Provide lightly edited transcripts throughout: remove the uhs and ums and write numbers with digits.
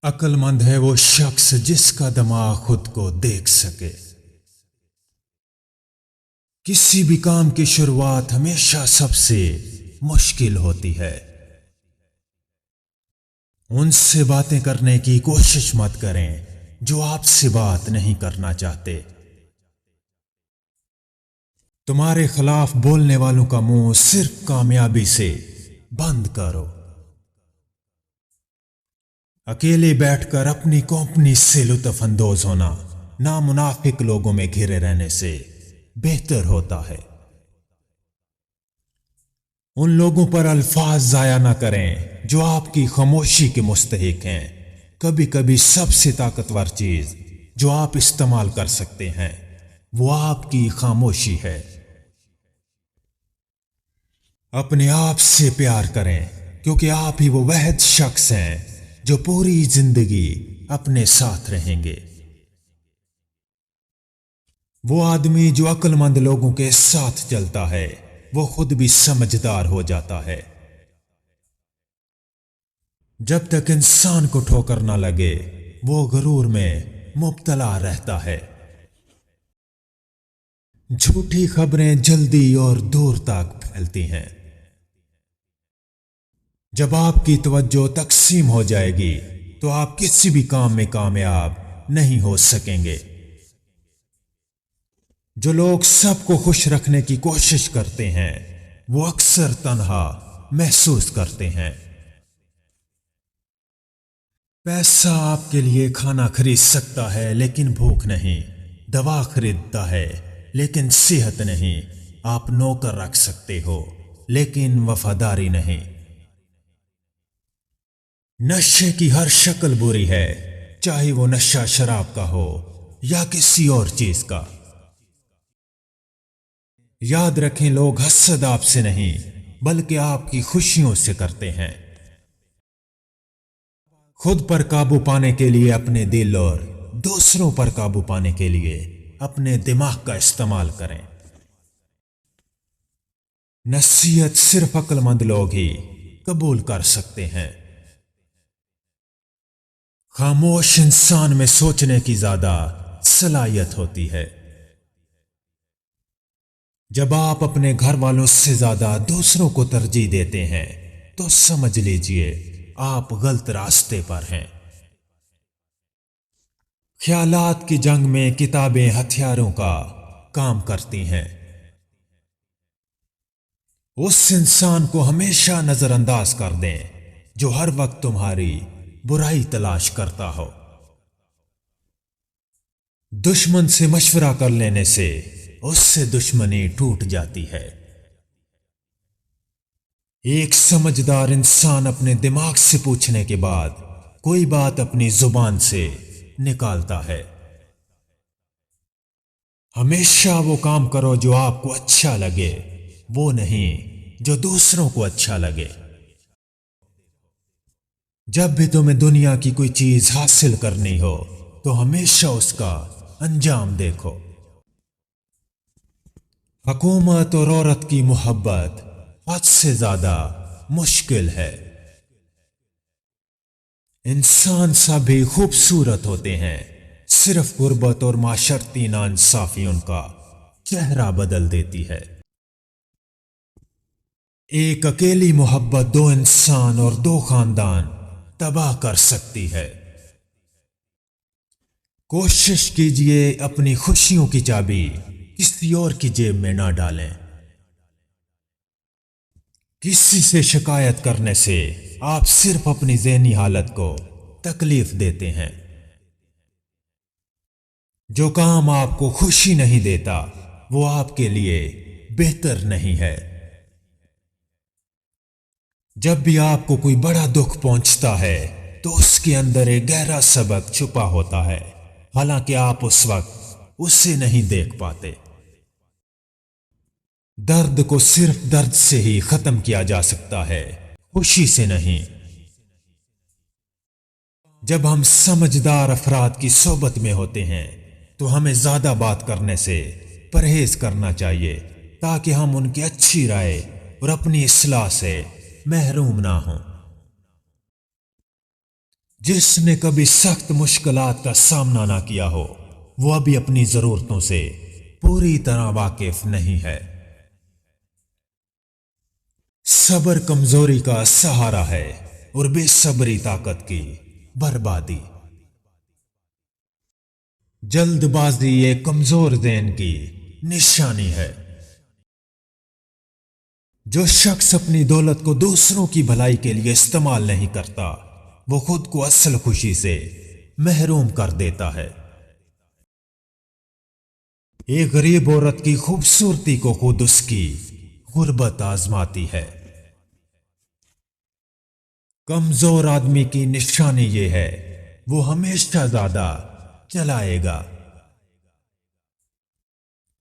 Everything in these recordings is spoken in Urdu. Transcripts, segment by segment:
عقل مند ہے وہ شخص جس کا دماغ خود کو دیکھ سکے۔ کسی بھی کام کی شروعات ہمیشہ سب سے مشکل ہوتی ہے۔ ان سے باتیں کرنے کی کوشش مت کریں جو آپ سے بات نہیں کرنا چاہتے۔ تمہارے خلاف بولنے والوں کا منہ صرف کامیابی سے بند کرو۔ اکیلے بیٹھ کر اپنی کمپنی سے لطف اندوز ہونا نامنافق لوگوں میں گھرے رہنے سے بہتر ہوتا ہے۔ ان لوگوں پر الفاظ ضائع نہ کریں جو آپ کی خاموشی کے مستحق ہیں۔ کبھی کبھی سب سے طاقتور چیز جو آپ استعمال کر سکتے ہیں وہ آپ کی خاموشی ہے۔ اپنے آپ سے پیار کریں کیونکہ آپ ہی وہ واحد شخص ہیں جو پوری زندگی اپنے ساتھ رہیں گے۔ وہ آدمی جو عقل مند لوگوں کے ساتھ چلتا ہے وہ خود بھی سمجھدار ہو جاتا ہے۔ جب تک انسان کو ٹھوکر نہ لگے وہ غرور میں مبتلا رہتا ہے۔ جھوٹی خبریں جلدی اور دور تک پھیلتی ہیں۔ جب آپ کی توجہ تقسیم ہو جائے گی تو آپ کسی بھی کام میں کامیاب نہیں ہو سکیں گے۔ جو لوگ سب کو خوش رکھنے کی کوشش کرتے ہیں وہ اکثر تنہا محسوس کرتے ہیں۔ پیسہ آپ کے لیے کھانا خرید سکتا ہے لیکن بھوک نہیں، دوا خریدتا ہے لیکن صحت نہیں۔ آپ نوکر رکھ سکتے ہو لیکن وفاداری نہیں۔ نشے کی ہر شکل بری ہے، چاہے وہ نشہ شراب کا ہو یا کسی اور چیز کا۔ یاد رکھیں لوگ حسد آپ سے نہیں بلکہ آپ کی خوشیوں سے کرتے ہیں۔ خود پر قابو پانے کے لیے اپنے دل اور دوسروں پر قابو پانے کے لیے اپنے دماغ کا استعمال کریں۔ نصیحت صرف عقل مند لوگ ہی قبول کر سکتے ہیں۔ خاموش انسان میں سوچنے کی زیادہ صلاحیت ہوتی ہے۔ جب آپ اپنے گھر والوں سے زیادہ دوسروں کو ترجیح دیتے ہیں تو سمجھ لیجئے آپ غلط راستے پر ہیں۔ خیالات کی جنگ میں کتابیں ہتھیاروں کا کام کرتی ہیں۔ اس انسان کو ہمیشہ نظر انداز کر دیں جو ہر وقت تمہاری برائی تلاش کرتا ہو۔ دشمن سے مشورہ کر لینے سے اس سے دشمنی ٹوٹ جاتی ہے۔ ایک سمجھدار انسان اپنے دماغ سے پوچھنے کے بعد کوئی بات اپنی زبان سے نکالتا ہے۔ ہمیشہ وہ کام کرو جو آپ کو اچھا لگے، وہ نہیں جو دوسروں کو اچھا لگے۔ جب بھی تمہیں دنیا کی کوئی چیز حاصل کرنی ہو تو ہمیشہ اس کا انجام دیکھو۔ حکومت اور عورت کی محبت حد سے زیادہ مشکل ہے۔ انسان سبھی خوبصورت ہوتے ہیں، صرف غربت اور معاشرتی ناانصافی ان کا چہرہ بدل دیتی ہے۔ ایک اکیلی محبت دو انسان اور دو خاندان تباہ کر سکتی ہے۔ کوشش کیجئے اپنی خوشیوں کی چابی کسی اور کی جیب میں نہ ڈالیں۔ کسی سے شکایت کرنے سے آپ صرف اپنی ذہنی حالت کو تکلیف دیتے ہیں۔ جو کام آپ کو خوشی نہیں دیتا وہ آپ کے لیے بہتر نہیں ہے۔ جب بھی آپ کو کوئی بڑا دکھ پہنچتا ہے تو اس کے اندر ایک گہرا سبق چھپا ہوتا ہے، حالانکہ آپ اس وقت اسے نہیں دیکھ پاتے۔ درد کو صرف درد سے ہی ختم کیا جا سکتا ہے، خوشی سے نہیں۔ جب ہم سمجھدار افراد کی صحبت میں ہوتے ہیں تو ہمیں زیادہ بات کرنے سے پرہیز کرنا چاہیے تاکہ ہم ان کی اچھی رائے اور اپنی اصلاح سے محروم نہ ہوں۔ جس نے کبھی سخت مشکلات کا سامنا نہ کیا ہو وہ ابھی اپنی ضرورتوں سے پوری طرح واقف نہیں ہے۔ صبر کمزوری کا سہارا ہے اور بے صبری طاقت کی بربادی۔ جلد بازی ایک کمزور ذہن کی نشانی ہے۔ جو شخص اپنی دولت کو دوسروں کی بھلائی کے لیے استعمال نہیں کرتا وہ خود کو اصل خوشی سے محروم کر دیتا ہے۔ ایک غریب عورت کی خوبصورتی کو خود اس کی غربت آزماتی ہے۔ کمزور آدمی کی نشانی یہ ہے وہ ہمیشہ زیادہ چلائے گا۔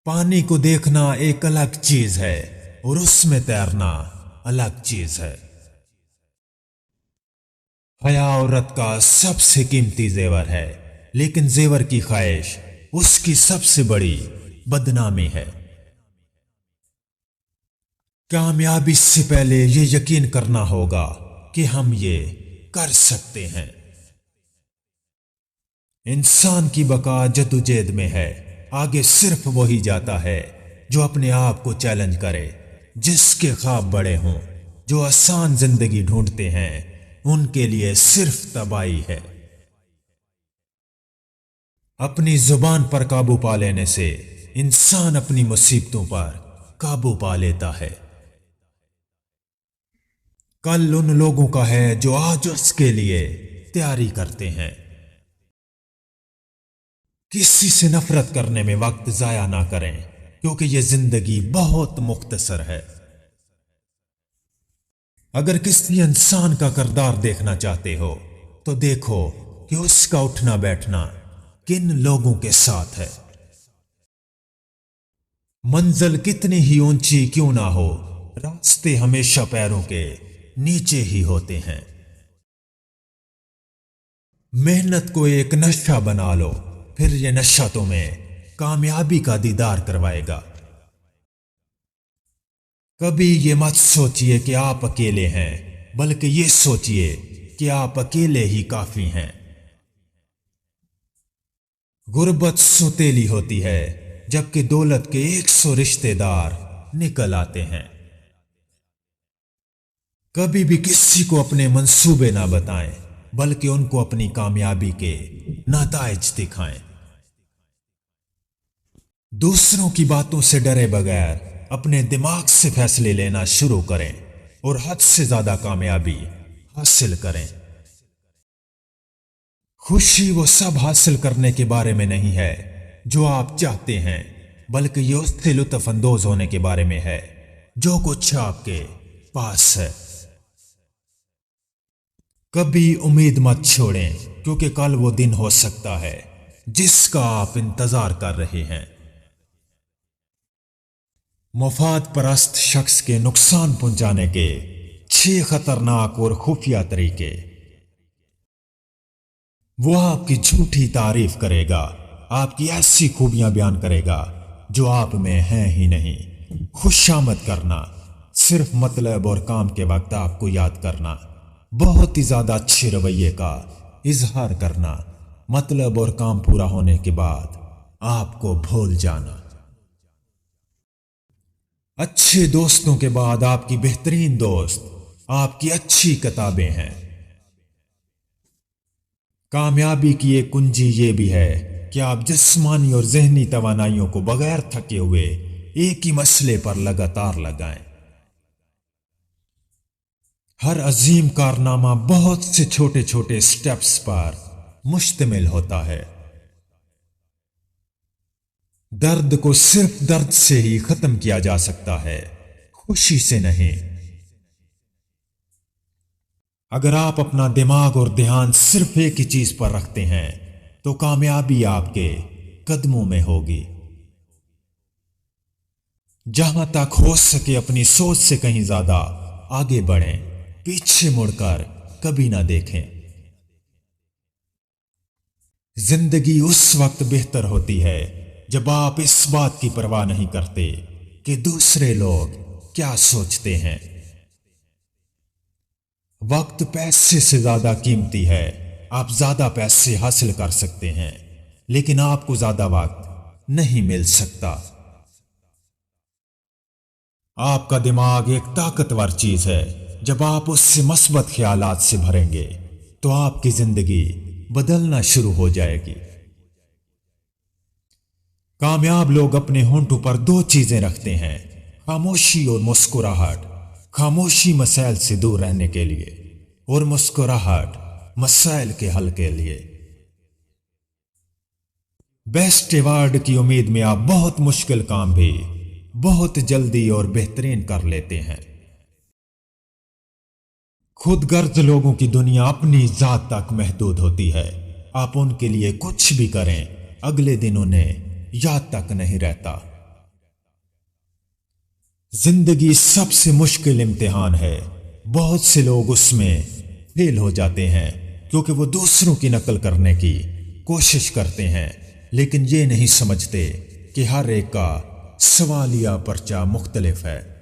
پانی کو دیکھنا ایک الگ چیز ہے اور اس میں تیرنا الگ چیز ہے۔ حیا عورت کا سب سے قیمتی زیور ہے لیکن زیور کی خواہش اس کی سب سے بڑی بدنامی ہے۔ کامیابی سے پہلے یہ یقین کرنا ہوگا کہ ہم یہ کر سکتے ہیں۔ انسان کی بقا جدوجہد میں ہے۔ آگے صرف وہی جاتا ہے جو اپنے آپ کو چیلنج کرے، جس کے خواب بڑے ہوں۔ جو آسان زندگی ڈھونڈتے ہیں ان کے لیے صرف تباہی ہے۔ اپنی زبان پر قابو پا لینے سے انسان اپنی مصیبتوں پر قابو پا لیتا ہے۔ کل ان لوگوں کا ہے جو آج اس کے لیے تیاری کرتے ہیں۔ کسی سے نفرت کرنے میں وقت ضائع نہ کریں کیونکہ یہ زندگی بہت مختصر ہے۔ اگر کسی انسان کا کردار دیکھنا چاہتے ہو تو دیکھو کہ اس کا اٹھنا بیٹھنا کن لوگوں کے ساتھ ہے۔ منزل کتنی ہی اونچی کیوں نہ ہو راستے ہمیشہ پیروں کے نیچے ہی ہوتے ہیں۔ محنت کو ایک نشہ بنا لو پھر یہ نشہ تمہیں کامیابی کا دیدار کروائے گا۔ کبھی یہ مت سوچئے کہ آپ اکیلے ہیں بلکہ یہ سوچئے کہ آپ اکیلے ہی کافی ہیں۔ غربت سوتیلی ہوتی ہے جبکہ دولت کے 100 رشتہ دار نکل آتے ہیں۔ کبھی بھی کسی کو اپنے منصوبے نہ بتائیں بلکہ ان کو اپنی کامیابی کے نتائج دکھائیں۔ دوسروں کی باتوں سے ڈرے بغیر اپنے دماغ سے فیصلے لینا شروع کریں اور حد سے زیادہ کامیابی حاصل کریں۔ خوشی وہ سب حاصل کرنے کے بارے میں نہیں ہے جو آپ چاہتے ہیں بلکہ یہ اس سے لطف اندوز ہونے کے بارے میں ہے جو کچھ آپ کے پاس ہے۔ کبھی امید مت چھوڑیں کیونکہ کل وہ دن ہو سکتا ہے جس کا آپ انتظار کر رہے ہیں۔ مفاد پرست شخص کے نقصان پہنچانے کے 6 خطرناک اور خفیہ طریقے۔ وہ آپ کی جھوٹی تعریف کرے گا، آپ کی ایسی خوبیاں بیان کرے گا جو آپ میں ہیں ہی نہیں۔ خوشامد کرنا، صرف مطلب اور کام کے وقت آپ کو یاد کرنا، بہت ہی زیادہ اچھے رویے کا اظہار کرنا، مطلب اور کام پورا ہونے کے بعد آپ کو بھول جانا۔ اچھے دوستوں کے بعد آپ کی بہترین دوست آپ کی اچھی کتابیں ہیں۔ کامیابی کی ایک کنجی یہ بھی ہے کہ آپ جسمانی اور ذہنی توانائیوں کو بغیر تھکے ہوئے ایک ہی مسئلے پر لگاتار لگائیں۔ ہر عظیم کارنامہ بہت سے چھوٹے چھوٹے سٹیپس پر مشتمل ہوتا ہے۔ درد کو صرف درد سے ہی ختم کیا جا سکتا ہے، خوشی سے نہیں۔ اگر آپ اپنا دماغ اور دھیان صرف ایک ہی چیز پر رکھتے ہیں تو کامیابی آپ کے قدموں میں ہوگی۔ جہاں تک ہو سکے اپنی سوچ سے کہیں زیادہ آگے بڑھیں، پیچھے مڑ کر کبھی نہ دیکھیں۔ زندگی اس وقت بہتر ہوتی ہے جب آپ اس بات کی پرواہ نہیں کرتے کہ دوسرے لوگ کیا سوچتے ہیں۔ وقت پیسے سے زیادہ قیمتی ہے آپ زیادہ پیسے حاصل کر سکتے ہیں، لیکن آپ کو زیادہ وقت نہیں مل سکتا۔ آپ کا دماغ ایک طاقتور چیز ہے۔ جب آپ اس سے مثبت خیالات سے بھریں گے تو آپ کی زندگی بدلنا شروع ہو جائے گی۔ کامیاب لوگ اپنے ہونٹوں پر دو چیزیں رکھتے ہیں، خاموشی اور مسکراہٹ۔ خاموشی مسائل سے دور رہنے کے لیے اور مسکراہٹ مسائل کے حل کے لیے۔ بیسٹ ایوارڈ کی امید میں آپ بہت مشکل کام بھی بہت جلدی اور بہترین کر لیتے ہیں۔ خود غرض لوگوں کی دنیا اپنی ذات تک محدود ہوتی ہے۔ آپ ان کے لیے کچھ بھی کریں، اگلے دن انہیں یاد تک نہیں رہتا۔ زندگی سب سے مشکل امتحان ہے۔ بہت سے لوگ اس میں فیل ہو جاتے ہیں کیونکہ وہ دوسروں کی نقل کرنے کی کوشش کرتے ہیں، لیکن یہ نہیں سمجھتے کہ ہر ایک کا سوالیہ پرچہ مختلف ہے۔